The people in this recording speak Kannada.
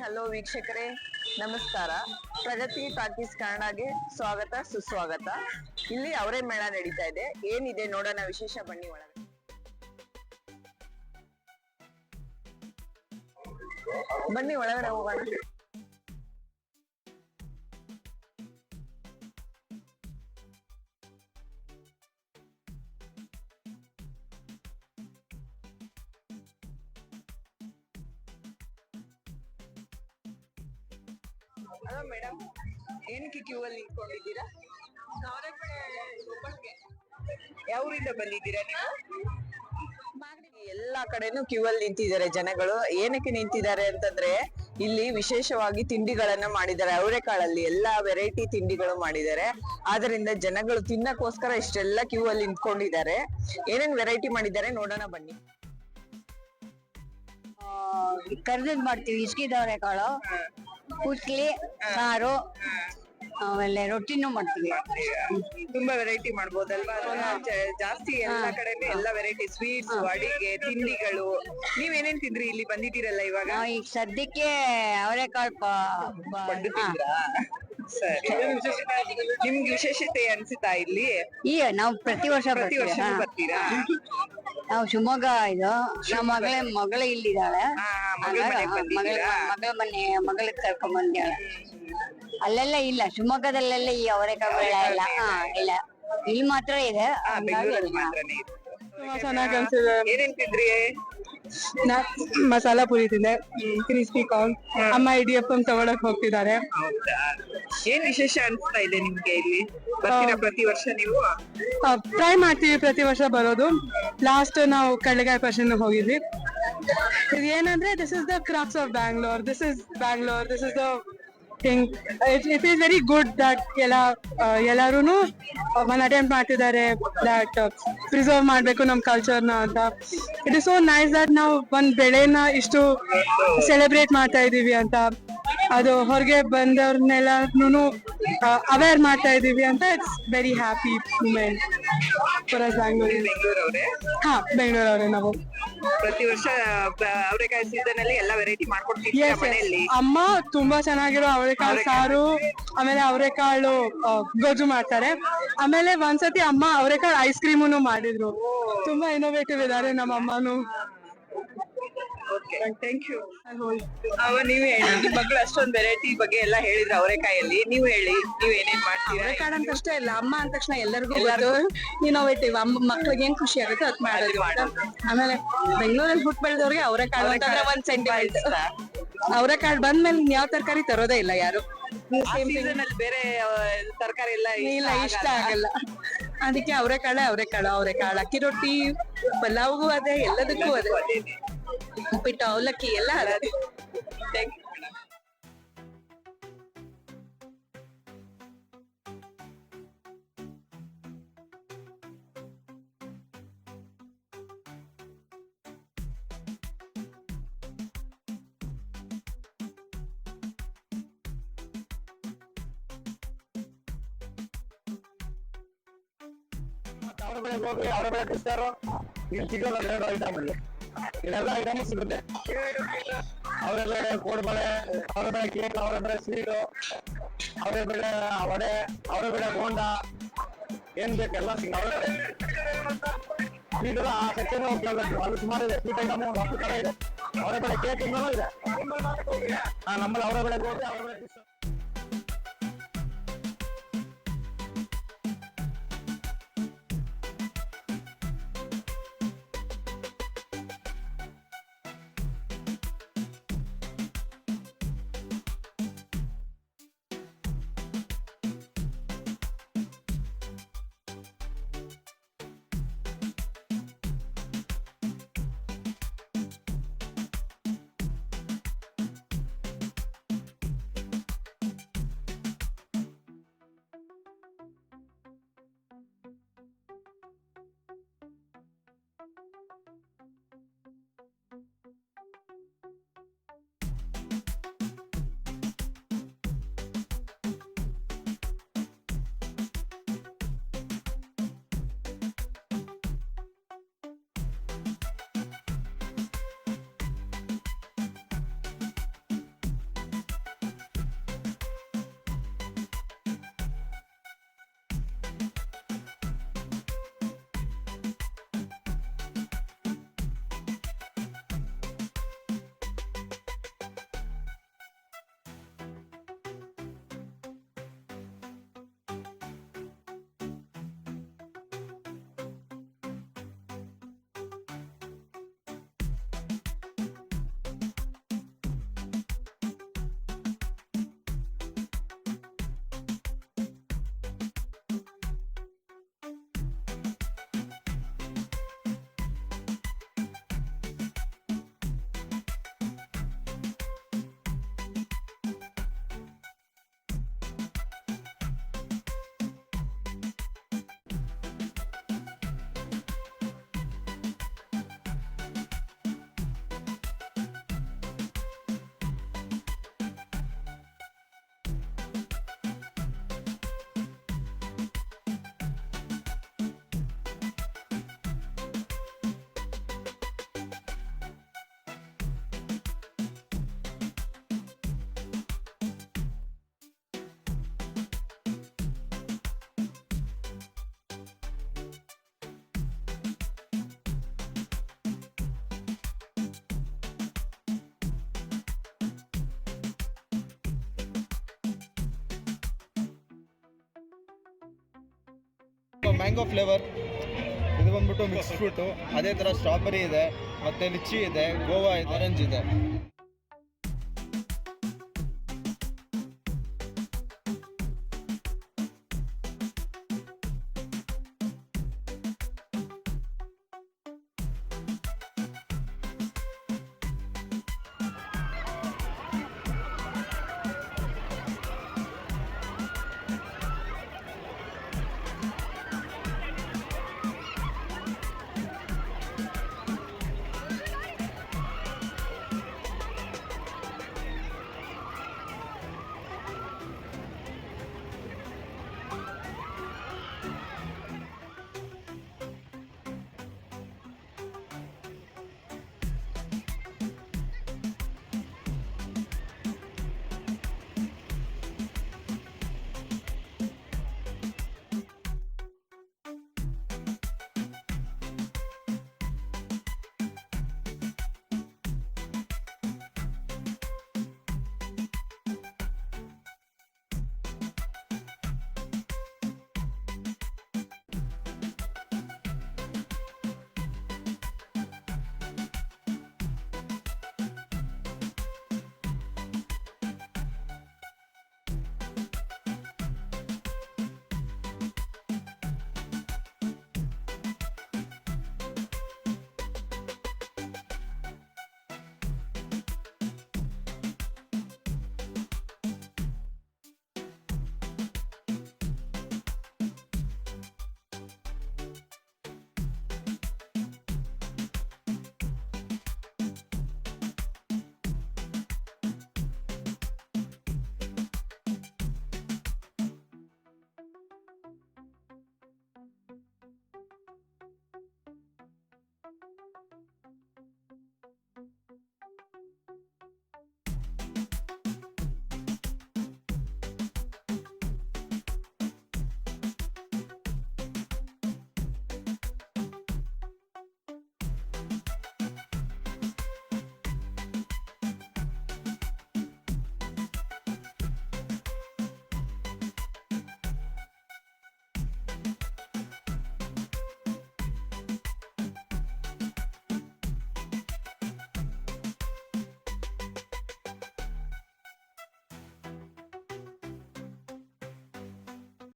ಹಲೋ ವೀಕ್ಷಕರೇ, ನಮಸ್ಕಾರ. ಪ್ರಗತಿ ಟಾಕೀಸ್ ಕನ್ನಡಗೆ ಸ್ವಾಗತ ಸುಸ್ವಾಗತ. ಇಲ್ಲಿ ಅವರೇ ಮೇಳ ನಡೀತಾ ಇದೆ. ಏನಿದೆ ನೋಡೋಣ ವಿಶೇಷ, ಬನ್ನಿ ಒಳಗೆ. ಬನ್ನಿ ಒಳಗಡೆ ಹೋಗೋಣ. ಹಲೋ ಮೇಡಮ್, ಏನಕ್ಕೆ ಕ್ಯೂ ಅಲ್ಲಿ ನಿಂತ್ಕೊಂಡಿದ್ದೀರಾ? ಯಾವೂರಿಂದ ಬಂದಿದ್ದೀರಾ ನೀವು? ಎಲ್ಲಾ ಕಡೆನೂ ಕ್ಯೂ ಅಲ್ಲಿ ನಿಂತಿದ್ದಾರೆ ಜನಗಳು. ಏನಕ್ಕೆ ನಿಂತಿದ್ದಾರೆ ಅಂತಂದ್ರೆ, ಇಲ್ಲಿ ವಿಶೇಷವಾಗಿ ತಿಂಡಿಗಳನ್ನ ಮಾಡಿದ್ದಾರೆ. ಅವರೆಕಾಳಲ್ಲಿ ಎಲ್ಲಾ ವೆರೈಟಿ ತಿಂಡಿಗಳು ಮಾಡಿದ್ದಾರೆ. ಆದ್ರಿಂದ ಜನಗಳು ತಿನ್ನಕ್ಕೋಸ್ಕರ ಇಷ್ಟೆಲ್ಲ ಕ್ಯೂ ಅಲ್ಲಿ ನಿಂತ್ಕೊಂಡಿದ್ದಾರೆ. ಏನೇನ್ ವೆರೈಟಿ ಮಾಡಿದ್ದಾರೆ ನೋಡೋಣ ಬನ್ನಿ. ಕರ್ದಿದ್ ಮಾಡ್ತೀವಿ. ಇಸ್ಕಿದ ಅವರೆಕಾಳು, ಉಸ್ಲಿ, ಸಾರು, ಆಮೇಲೆ ರೊಟ್ಟಿನೂ ಮಾಡ್ತೀವಿ. ತುಂಬಾ ವೆರೈಟಿ ಮಾಡ್ಬೋದಲ್ವಾ? ಜಾಸ್ತಿ ಎಲ್ಲಾ ಕಡೆನೂ ಎಲ್ಲಾ ವೆರೈಟಿ ಸ್ವೀಟ್ಸ್, ಅಡಿಗೆ, ತಿಂಡಿಗಳು. ನೀವೇನೇನ್ ತಿಂದ್ರಿ ಇಲ್ಲಿ ಬಂದಿದ್ದೀರಲ್ಲ ಇವಾಗ? ನಾವು ಈಗ ಸದ್ಯಕ್ಕೆ ಅವರೆಕಾಳು ಪಡ್ಡು ತಿಂದ್ರಾ? ಸರಿ. ನಿಮ್ಗೆ ವಿಶೇಷತೆ ಅನ್ಸುತ್ತಾ ಇಲ್ಲಿ? ಈಗ ನಾವು ಪ್ರತಿ ವರ್ಷ ಬರ್ತೀರಾ? ನಾವು ಶಿವಮೊಗ್ಗ, ಇದು ನಮ್ಮ ಮಗಳು ಇಲ್ಲಿದ್ದಾಳೆ. ಮಗಳಿಗೆ ಕರ್ಕೊಂಡ್ ಬಂದ್ಯಾಳ. ಅಲ್ಲೆಲ್ಲ ಇಲ್ಲ, ಶಿವಮೊಗ್ಗದಲ್ಲೆಲ್ಲ ಈ ಅವರೆಕಾಳು ಬೆಳೆ ಇಲ್ಲ. ಇಲ್ಲ, ಇಲ್ಲಿ ಮಾತ್ರ ಇದೆ. ಚೆನ್ನಾಗಿ ಅನ್ಸಿದೆ. ಏನೇನ್ ತಿಂದ್ರಿ? ಮಸಾಲಾ ಪುರಿ ತಿಂದೆ, ಕ್ರಿಸ್ಪಿ ಕಾರ್ನ್. ಅಮ್ಮ ಇಡಿಯಪ್ಪಂ ತಗೊಳಕ್ ಹೋಗ್ತಿದ್ದಾರೆ. ಏನ್ ವಿಶೇಷ ಅನ್ಸ್ತಾ ಇದೆ ನಿಮ್ಗೆ ಇಲ್ಲಿ? ಬರ್ತೀರಾ ಪ್ರತಿ ವರ್ಷ ನೀವು? ಟ್ರೈ ಮಾಡ್ತೀವಿ ಪ್ರತಿ ವರ್ಷ ಬರೋದು. ಲಾಸ್ಟ್ ನಾವು ಕಡಲೆಕಾಯಿ ಪರ್ಷನ್ ಹೋಗಿದ್ವಿ. ಏನಂದ್ರೆ, this is the crux of Bangalore. This is the thing. It is very good that ಎಲ್ಲಾರು ಒಂದ್ ಅಟೆಂಪ್ಟ್ ಮಾಡ್ತಿದ್ದಾರೆ ದಟ್ ಪ್ರಿಸರ್ವ್ ಮಾಡ್ಬೇಕು ನಮ್ ಕಲ್ಚರ್ನ ಅಂತ. It is so nice that ನಾವು ಒಂದ್ ಬೆಳೆನ ಇಷ್ಟು ಸೆಲೆಬ್ರೇಟ್ ಮಾಡ್ತಾ ಇದೀವಿ ಅಂತ. ಅದು ಹೊರಗೆ ಬಂದವ್ರನ್ನೆಲ್ಲೂ ಅವೇರ್ ಮಾಡ್ತಾ ಇದೀವಿ ಅಂತ. It's very happy moment for us ಬೆಂಗಳೂರವ್ರೆ? ಹಾ, ಬೆಂಗಳೂರವ್ರೆ ನಾವು. ಪ್ರತಿ ವರ್ಷ ಅವರೆಕಾಯಿ ಸೀಸನ್ ಅಲ್ಲಿ ಎಲ್ಲಾ ವೆರೈಟಿ ಮಾಡ್ಕೊಡ್ತೀವಿ ಮನೆಯಲ್ಲಿ. ಅಮ್ಮ ತುಂಬಾ ಚೆನ್ನಾಗಿರೋ ಅವರೆಕಾಳು ಸಾರು, ಆಮೇಲೆ ಅವರೆಕಾಳು ಗೊಜ್ಜು ಮಾಡ್ತಾರೆ. ಆಮೇಲೆ ಒಂದ್ಸತಿ ಅಮ್ಮ ಅವರೆಕಾಳು ಐಸ್ ಕ್ರೀಮುನು ಮಾಡಿದ್ರು. ತುಂಬಾ ಇನೋವೇಟಿವ್ ಇದಾರೆ ನಮ್ಮ ಅಮ್ಮನು. Thank you. ನೀವ್ ಹೇಳಿ, ನಿಮ್ ಮಗಳು ಅಷ್ಟೊಂದ್ ವೆರೈಟಿ ಬಗ್ಗೆ ಎಲ್ಲ ಹೇಳಿದ್ರು ಅವರೆಕಾಯಲ್ಲಿ. ನೀವು ಹೇಳಿ, ನೀವ್ ಏನೇನ್ ಮಾಡ್ತೀರಾ? ಅವರೆಕಾಳು ಅಂತ ಅಷ್ಟೇ ಇಲ್ಲ, ಅಮ್ಮ ಅಂದ ತಕ್ಷಣ ಎಲ್ಲರಿಗೂ ಇನೋವೇಟಿವ್. ಮಕ್ಳಿಗೆ ಏನ್ ಖುಷಿ ಆಗುತ್ತೆ ಅದ್ ಮಾಡೋದು. ಆಮೇಲೆ ಬೆಂಗಳೂರಲ್ಲಿ ಹುಟ್ಟು ಬೆಳೆದವ್ರಿಗೆ ಅವರೆಕಾಳು ಅಂತಂದ್ರೆ ಒಂದ್ ಸೆಂಟಿಮೆಂಟ್. ಅವರೆಕಾಳು ಬಂದ್ಮೇಲೆ ಯಾವ ತರಕಾರಿ ತರೋದೇ ಇಲ್ಲ ಯಾರು. ಸೀಸನ್ ಅಲ್ಲಿ ಬೇರೆ ತರಕಾರಿ ಎಲ್ಲ ಇಷ್ಟ ಆಗಲ್ಲ. ಅದಕ್ಕೆ ಅವರೆಕಾಳು ಅಕ್ಕಿ ರೊಟ್ಟಿ, ಪಲಾವ್ಗೂ ಅದೇ, ಎಲ್ಲದಕ್ಕೂ ಅದೇ. ಉಪ್ಪಿಟ್ಟು, ಅವಲಕ್ಕಿ ಎಲ್ಲ ಅದೇ. ಅವರ ಬೆಳೆ ಸಿಗ್ತಾರೋ ಇಲ್ಲಿ ಸಿಗೋಲ್ಲ. 2 ಐಟಮ್ ಇಲ್ಲಿ ಇದೆಲ್ಲ ಐಟಮ್ ಸಿಗುತ್ತೆ. ಅವರ ಬೆಳೆ ಕೋಡ್ಬಳೆ, ಅವರ ಬೆಳೆ ಕೇಕ್, ಅವರ ಬೆಳೆ ಸ್ವೀಟು, ಅವರ ಬೆಳೆ ವಡೆ, ಅವರ ಬೆಳೆ ಬೋಂಡ, ಏನ್ ಬೇಕೆಲ್ಲ ಸಿಗುತ್ತೆ. ಸ್ವೀಟ್ ಆ ಸೆಕ್ಷನ್ ಹೋಗ್ಬೇಕು, ಅದು ಸುಮಾರು ಇದೆ. ಸ್ವೀಟ್ ಐಟಮ್ 10 ತರ ಇದೆ. ಅವರ ಬೆಳೆ ಕೇಕ್ ಇಂದಲೂ ಇದೆ. ನಮ್ಮಲ್ಲಿ ಅವರ ಬೆಳೆ ಗೋಬಿ, ಅವರ ಬೆಳೆ ಮ್ಯಾಂಗೋ ಫ್ಲೇವರ್, ಇದು ಬಂದ್ಬಿಟ್ಟು ಮಿಕ್ಸ್ ಫ್ರೂಟು, ಅದೇ ಥರ ಸ್ಟ್ರಾಬೆರಿ ಇದೆ, ಮತ್ತು ಲಿಚ್ಚಿ ಇದೆ, ಗೋವಾ ಇದೆ, ಆರೆಂಜ್ ಇದೆ.